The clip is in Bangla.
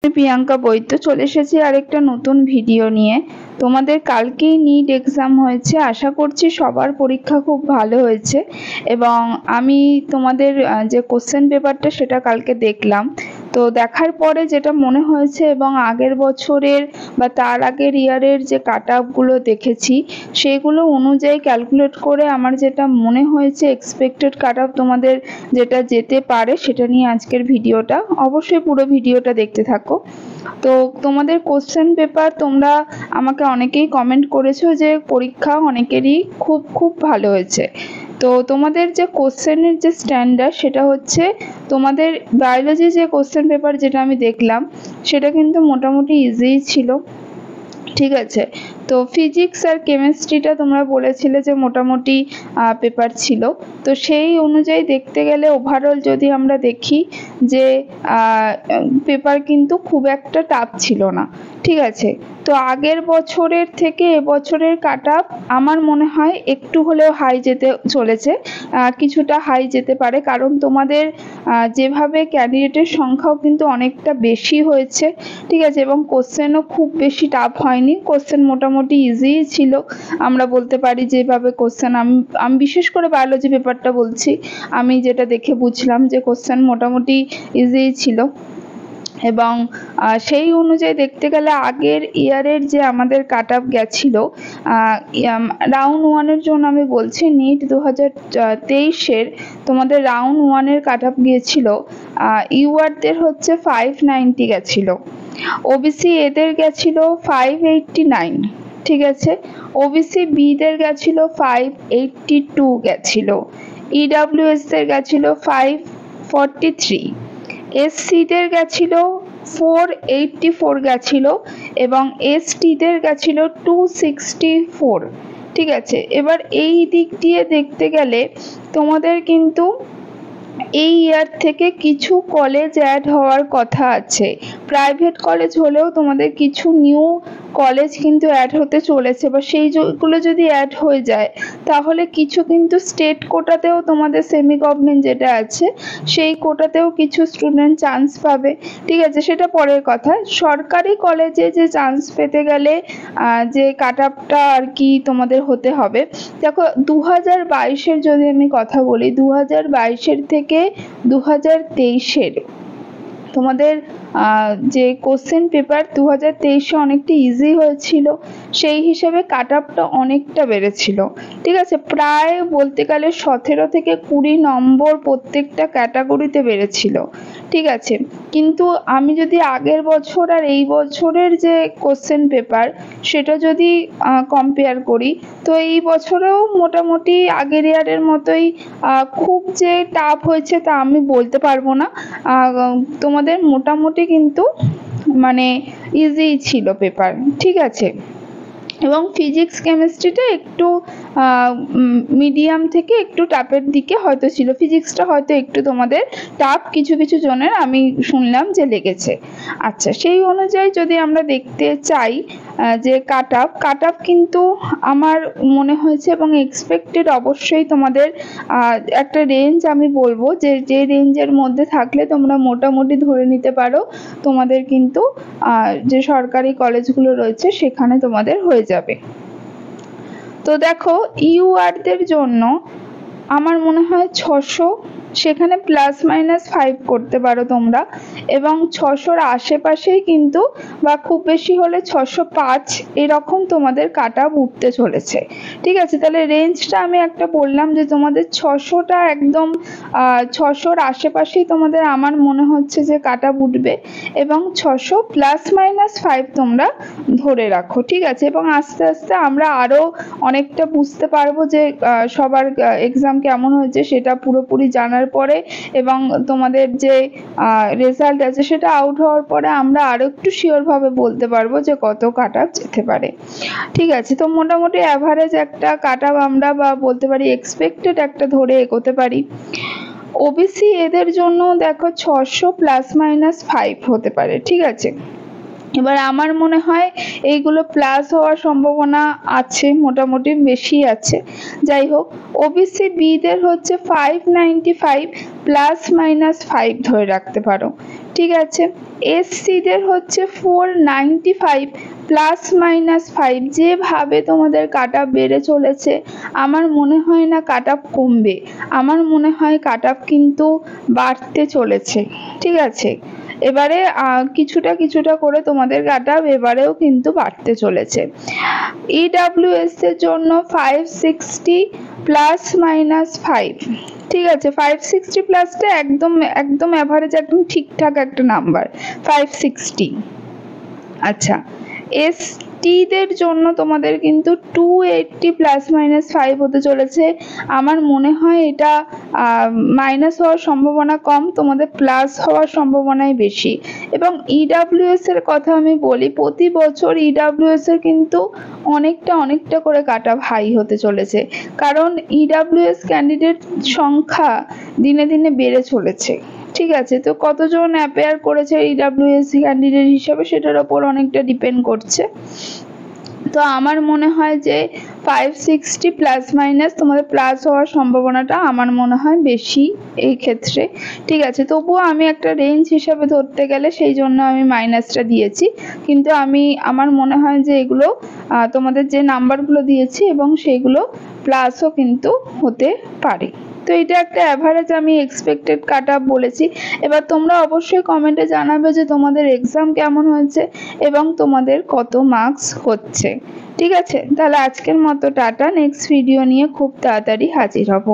আমি প্রিয়াঙ্কা বৈদ্য চলে এসেছি আরেকটা নতুন ভিডিও নিয়ে। তোমাদের কালকেই নিট এক্সাম হয়েছে, আশা করছি সবার পরীক্ষা খুব ভালো হয়েছে। এবং আমি তোমাদের যে কোশ্চেন পেপারটা সেটা কালকে দেখলাম, তো দেখার পরে যেটা মনে হয়েছে এবং আগের বছরের বা তার আগের ইয়ারের যে কাট আপগুলো দেখেছি সেগুলো অনুযায়ী ক্যালকুলেট করে আমার যেটা মনে হয়েছে এক্সপেক্টেড কাট আপ তোমাদের যেটা যেতে পারে সেটা নিয়ে আজকের ভিডিওটা। অবশ্যই পুরো ভিডিওটা দেখতে থাকো। তো তোমাদের কোশ্চেন পেপার তোমরা আমাকে অনেকেই কমেন্ট করেছো যে পরীক্ষা অনেকেরই খুব খুব ভালো হয়েছে। তো তোমাদের যে কোশ্চেনের যে স্ট্যান্ডার্ড সেটা হচ্ছে তোমাদের বায়োলজি যে কোশ্চেন পেপার যেটা আমি দেখলাম সেটা কিন্তু মোটামুটি ইজিই ছিল, ঠিক আছে। তো ফিজিক্স আর কেমিস্ট্রিটা তোমরা বলেছিলে যে মোটামুটি পেপার ছিল, তো সেই অনুযায়ী দেখতে গেলে ওভারঅল যদি আমরা দেখি যে পেপার কিন্তু খুব একটা টাফ ছিল না, ঠিক আছে। তো আগের বছরের থেকে এবছরের কাট আপ আমার মনে হয় একটু হলেও হাই যেতে চলেছে, কিছুটা হাই যেতে পারে, কারণ তোমাদের যেভাবে ক্যান্ডিডেটের সংখ্যাও কিন্তু অনেকটা বেশি হয়েছে, ঠিক আছে। এবং কোশ্চেনও খুব বেশি টাফ হয়নি, কোশ্চেন মোটামুটি ইজিই ছিল আমরা বলতে পারি। যেভাবে কোশ্চেন আমি বিশেষ করে বায়োলজি পেপারটা বলছি, আমি যেটা দেখে বুঝলাম যে কোশ্চেন মোটামুটি ইজিই ছিল। এবং সেই অনুযায়ী দেখতে গেলে আগের ইয়ারের যে আমাদের কাট আপ গেছিল রাউন্ড ওয়ানের জন্য আমি বলছি, নিট 2023-এর তোমাদের রাউন্ড ওয়ানের কাট আপ গিয়েছিল ইউআরদের হচ্ছে 590 গেছিল, ওবিসি এদের গেছিল 589, ঠিক আছে। ওবিসি বিদের গেছিল 582 গেছিল, ইডাব্লিউএস দের গেছিল 543, এসসিদের গেছিল 484 গেছিল এবং এসটিদের গেছিল 264, ঠিক আছে। এবার এই দিক দিয়ে দেখতে গেলে তোমাদের কিন্তু এই ইয়ার থেকে কিছু কলেজ অ্যাড হওয়ার কথা আছে, প্রাইভেট কলেজ হলেও তোমাদের কিছু নিউ কলেজ কিন্তু অ্যাড হতে চলেছে, বা সেইগুলো যদি অ্যাড হয়ে যায় তাহলে কিছু কিন্তু স্টেট কোটাতেও তোমাদের সেমি গভর্নমেন্ট যেটা আছে সেই কোটাতেও কিছু স্টুডেন্ট চান্স পাবে, ঠিক আছে। সেটা পরের কথা। সরকারি কলেজে যে চান্স পেতে গেলে যে কাট আপটা আর কি তোমাদের হতে হবে, দেখো 2022-এর যদি আমি কথা বলি, 2022-এর থেকে 2023-এর তোমাদের যে কোশ্চেন পেপার 2023-এ অনেকটা ইজি হয়েছিল, সেই হিসেবে কাট আপটা অনেকটা বেড়েছিল, ঠিক আছে। প্রায় বলতে গেলে 17 থেকে 20 নম্বর প্রত্যেকটা ক্যাটাগরিতে বেড়েছিল, ঠিক আছে। কিন্তু আমি যদি আগের বছর আর এই বছরের যে কোশ্চেন পেপার সেটা যদি কম্পেয়ার করি, তো এই বছরেও মোটামুটি আগের ইয়ারের মতোই খুব যে টাফ হয়েছে তা আমি বলতে পারবো না, তোমাদের মোটামুটি কিন্তু মানে ইজি ছিল পেপার, ঠিক আছে। এবং ফিজিক্স কেমিস্ট্রিটা একটু মিডিয়াম থেকে একটু টাফের দিকে হয়তো ছিল, ফিজিক্সটা হয়তো একটু তোমাদের টাফ কিছু কিছু জনের আমি শুনলাম যে লেগেছে। আচ্ছা, সেই অনুযায়ী যদি আমরা দেখতে চাই যে কাট আপ কিন্তু আমার মনে হয়েছে এবং এক্সপেক্টেড অবশ্যই তোমাদের একটা রেঞ্জ আমি বলবো যে রেঞ্জের মধ্যে থাকলে তোমরা মোটামুটি ধরে নিতে পারো তোমাদের কিন্তু যে সরকারি কলেজগুলো রয়েছে সেখানে তোমাদের হয়ে যাবে। তো দেখো ইউআরদের জন্য আমার মনে হয় 600, সেখানে +-5 করতে পারো তোমরা, এবং 600-র আশেপাশেই কিন্তু বা খুব বেশি হলে 605 এরকম তোমাদের কাট আপ উঠতে চলেছে, ঠিক আছে। তাহলে রেঞ্জটা আমি একটা বললাম যে তোমাদের 600টা একদম 600-র আশেপাশেই তোমাদের আমার মনে হচ্ছে যে কাট আপ উঠবে, এবং 600 +-5 তোমরা ধরে রাখো, ঠিক আছে। এবং আস্তে আস্তে আমরা আরো অনেকটা বুঝতে পারবো যে সবার এক্সাম কেমন হয়েছে সেটা পুরোপুরি জানার পরে, এবং তোমাদের যে রেজাল্ট আছে সেটা আউট হওয়ার পরে আমরা আরো একটু শিওর ভাবে বলতে পারবো যে কত কাট আপ যেতে পারে, ঠিক আছে। তো মোটামুটি অ্যাভারেজ একটা কাট আপ আমরা বা বলতে পারি এক্সপেক্টেড একটা ধরে এগোতে পারি। ওবিসি এদের জন্য দেখো 600 +-5 হতে পারে, ঠিক আছে। এবার আমার মনে হয় এইগুলো প্লাস হওয়ার সম্ভাবনা আছে, মোটামুটি বেশি আছে। যাই হোক, ওবিসি বিদের হচ্ছে 595 প্লাস মাইনাস 5 ধরে রাখতে পারো, ঠিক আছে। এসসিদের হচ্ছে 495 প্লাস মাইনাস 5। যেভাবে তোমাদের কাট অফ বেড়ে চলেছে, আমার মনে হয় না কাট অফ কমবে, আমার মনে হয় কাট অফ কিন্তু বাড়তে চলেছে, ঠিক আছে। এবারে কিছুটা কিছুটা করে তোমাদের কাট অফ এবারেও কিন্তু বাড়তে চলেছে। ইডাব্লিউএস এর জন্য 560 প্লাস মাইনাস 5, ঠিক আছে। 560 প্লাসটা একদম একদম অ্যাভারেজ, একদম ঠিকঠাক একটা নাম্বার 560। আচ্ছা, এসটিদের জন্য তোমাদের কিন্তু 280 প্লাস মাইনাস 5 হতে চলেছে। আমার মনে হয় এটা মাইনাস হওয়ার সম্ভাবনা কম, তোমাদের প্লাস হওয়ার সম্ভাবনাই বেশি। এবং ইডাব্লিউএস এর কথা আমি বলি, প্রতি বছর ইডাব্লিউএস এর কিন্তু অনেকটা করে কাট অফ হাই হতে চলেছে, কারণ ইডাব্লিউএস ক্যান্ডিডেট সংখ্যা দিনে দিনে বেড়ে চলেছে, ঠিক আছে। তো কতজন অ্যাপিয়ার করেছে ইডাব্লিউএস ক্যান্ডিডেট হিসেবে সেটার ওপর অনেকটা ডিপেন্ড করছে। তো আমার মনে হয় যে 560 প্লাস মাইনাস তোমাদের প্লাস হওয়ার সম্ভাবনাটা আমার মনে হয় বেশি এই ক্ষেত্রে, ঠিক আছে। তবুও আমি একটা রেঞ্জ হিসাবে ধরতে গেলে সেই জন্য আমি মাইনাসটা দিয়েছি, কিন্তু আমার মনে হয় যে এগুলো তোমাদের যে নাম্বারগুলো দিয়েছি এবং সেইগুলো প্লাসও কিন্তু হতে পারে। তো এটা একটা অ্যাভারেজ আমি এক্সপেক্টেড কাট অফ বলেছি। এবার তোমরা অবশ্যই কমেন্টে জানাবে যে তোমাদের এক্সাম কেমন হয়েছে এবং তোমাদের কত মার্কস হচ্ছে, ঠিক আছে। তাহলে আজকের মতো টাটা, নেক্সট ভিডিও নিয়ে খুব তাড়াতাড়ি হাজির হব।